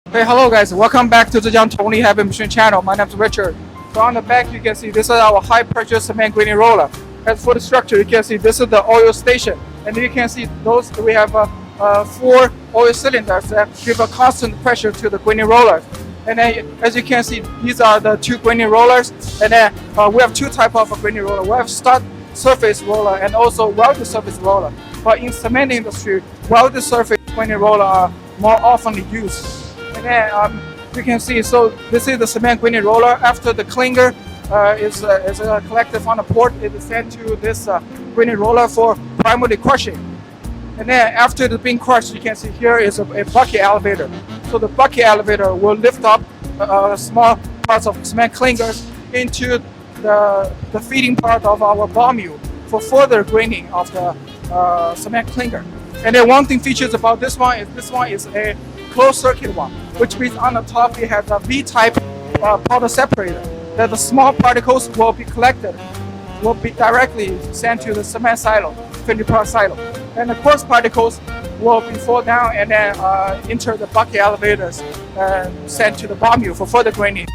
Hey, hello guys, welcome back to Zhejiang Tongli Heavy Machine channel. My name is Richard. So on the back you can see this is our high pressure cement grinding roller. As for the structure you can see this is the oil station, and you can see those we have 4 oil cylinders that give a constant pressure to the grinding rollers. And then as you can see these are the 2 grinding rollers, and then we have 2 types of grinding roller. We have stud surface roller and also welded surface roller. But in cement industry, welded surface grinding roller are more often used. And then you can see, so this is the cement grinding roller. After the clinker is collected from the port, it is sent to this grinding roller for primary crushing. And then after it's being crushed, you can see here is a bucket elevator. So the bucket elevator will lift up small parts of cement clinkers into the feeding part of our ball mill for further grinding of the cement clinker. And then one thing features about this one is a closed circuit one, which means on the top it has a V-type powder separator that the small particles will be collected, will be directly sent to the cement silo, 20-part silo. And the coarse particles will be fall down and then enter the bucket elevators and sent to the ball mill for further grinding.